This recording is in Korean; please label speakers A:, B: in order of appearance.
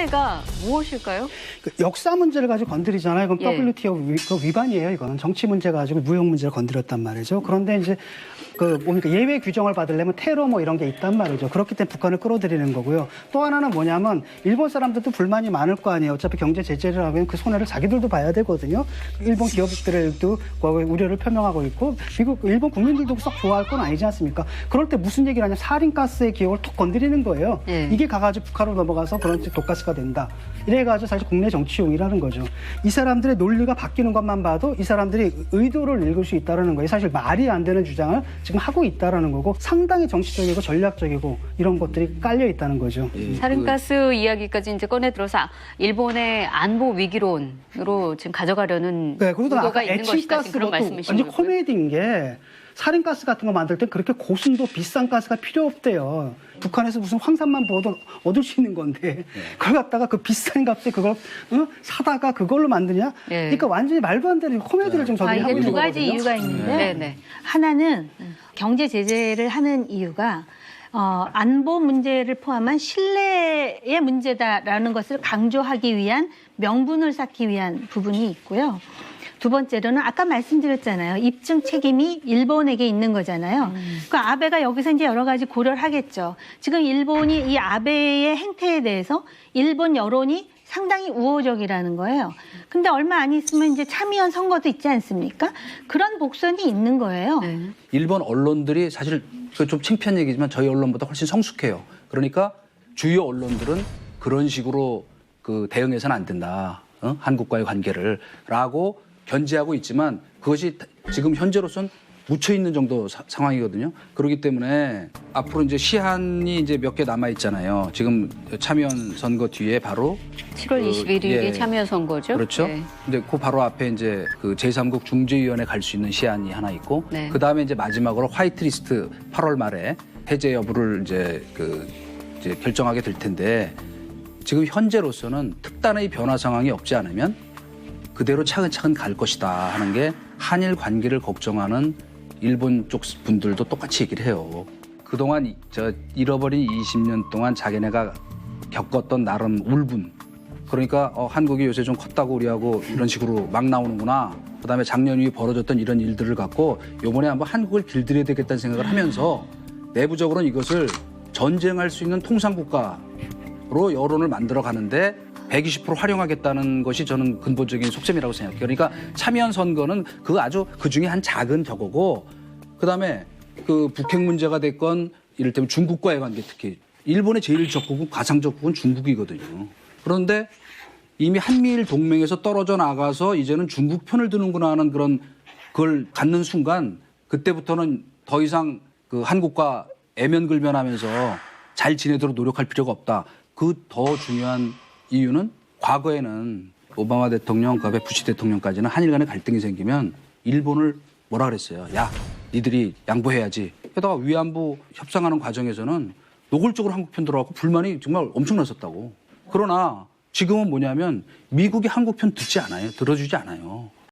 A: 손해가 무엇일까요?
B: 그 역사 문제를 가지고 건드리잖아요. 그럼
A: 예.
B: WTO 위반이에요. 이거는 정치 문제 가지고 무역 문제를 건드렸단 말이죠. 그런데 이제 그 뭡니까 예외 규정을 받으려면 테러 뭐 이런 게 있단 말이죠. 그렇기 때문에 북한을 끌어들이는 거고요. 또 하나는 뭐냐면 일본 사람들도 불만이 많을 거 아니에요. 어차피 경제 제재를 하면 그 손해를 자기들도 봐야 되거든요. 일본 기업들도 우려를 표명하고 있고 일본 국민들도 썩 좋아할 건 아니지 않습니까? 그럴 때 무슨 얘기를 하냐 사린가스의 기업을 툭 건드리는 거예요.
A: 예.
B: 이게 가가지고 북한으로 넘어가서 그런 독가스가 된다. 이래가지고 사실 국내 정치용이라는 거죠. 이 사람들의 논리가 바뀌는 것만 봐도 이 사람들이 의도를 읽을 수 있다는 거예요. 사실 말이 안 되는 주장을 지금 하고 있다는 거고 상당히 정치적이고 전략적이고 이런 것들이 깔려 있다는 거죠.
A: 사rin가스 이야기까지 이제 꺼내 들어서 일본의 안보 위기론으로 지금 가져가려는
B: 네, 그리고
A: 의도가
B: 아까
A: 있는 것이다. 지금 그런
B: 애칭가스
A: 말씀이신
B: 완전
A: 거고요.
B: 코미디인 게 사린가스 같은 거 만들 때 그렇게 고순도 비싼 가스가 필요 없대요. 북한에서 무슨 황산만 보도 얻을 수 있는 건데 그걸 갖다가 그 비싼 값에 그걸 사다가 그걸로 만드냐?
A: 네.
B: 그러니까 완전히 말도 안 되는 코미디를 좀 저들이 하고
C: 이게
B: 있는
C: 두 가지
B: 거거든요.
C: 이유가 있는데
A: 네, 네.
C: 하나는 경제 제재를 하는 이유가 안보 문제를 포함한 신뢰의 문제다라는 것을 강조하기 위한 명분을 쌓기 위한 부분이 있고요. 두 번째로는 아까 말씀드렸잖아요. 입증 책임이 일본에게 있는 거잖아요. 그 아베가 여기서 이제 여러 가지 고려를 하겠죠. 지금 일본이 이 아베의 행태에 대해서 일본 여론이 상당히 우호적이라는 거예요. 근데 얼마 안 있으면 이제 참의원 선거도 있지 않습니까? 그런 복선이 있는 거예요.
A: 네.
D: 일본 언론들이 사실 좀 창피한 얘기지만 저희 언론보다 훨씬 성숙해요. 그러니까 주요 언론들은 그런 식으로 그 대응해서는 안 된다. 한국과의 관계를 라고 견제하고 있지만 그것이 지금 현재로선 묻혀 있는 정도 상황이거든요. 그렇기 때문에 앞으로 이제 시한이 이제 몇 개 남아 있잖아요. 지금 참여원 선거 뒤에 바로
A: 7월 21일이
D: 예.
A: 참여 선거죠.
D: 그렇죠.
A: 네.
D: 근데 그 바로 앞에 이제 그 제3국 중재위원회 갈 수 있는 시한이 하나 있고
A: 네.
D: 그 다음에 이제 마지막으로 화이트리스트 8월 말에 해제 여부를 이제 이제 결정하게 될 텐데 지금 현재로서는 특단의 변화 상황이 없지 않으면 그대로 차근차근 갈 것이다 하는 게 한일 관계를 걱정하는 일본 쪽 분들도 똑같이 얘기를 해요. 그동안 잃어버린 20년 동안 자기네가 겪었던 나름 울분. 그러니까 한국이 요새 좀 컸다고 우리하고 이런 식으로 막 나오는구나. 그다음에 작년 이후에 벌어졌던 이런 일들을 갖고 이번에 한번 한국을 길들여야 되겠다는 생각을 하면서 내부적으로는 이것을 전쟁할 수 있는 통상국가로 여론을 만들어 가는데 120% 활용하겠다는 것이 저는 근본적인 속셈이라고 생각해요. 그러니까 참여원 선거는 그거 아주 그중에 한 작은 격어고 그다음에 그 북핵 문제가 됐건 이를테면 중국과의 관계 특히 일본의 제일 적국은 가상적국은 중국이거든요. 그런데 이미 한미일 동맹에서 떨어져 나가서 이제는 중국 편을 드는구나 하는 그런 그걸 갖는 순간 그때부터는 더 이상 그 한국과 애면글면하면서 잘 지내도록 노력할 필요가 없다. 그 더 중요한 이유는 과거에는 오바마 대통령, 그다음에 부시 대통령까지는 한일 간에 갈등이 생기면 일본을 뭐라 그랬어요. 야, 니들이 양보해야지. 게다가 위안부 협상하는 과정에서는 노골적으로 한국 편 들어가고 불만이 정말 엄청났었다고. 그러나 지금은 뭐냐면 미국이 한국 편 듣지 않아요. 들어주지 않아요.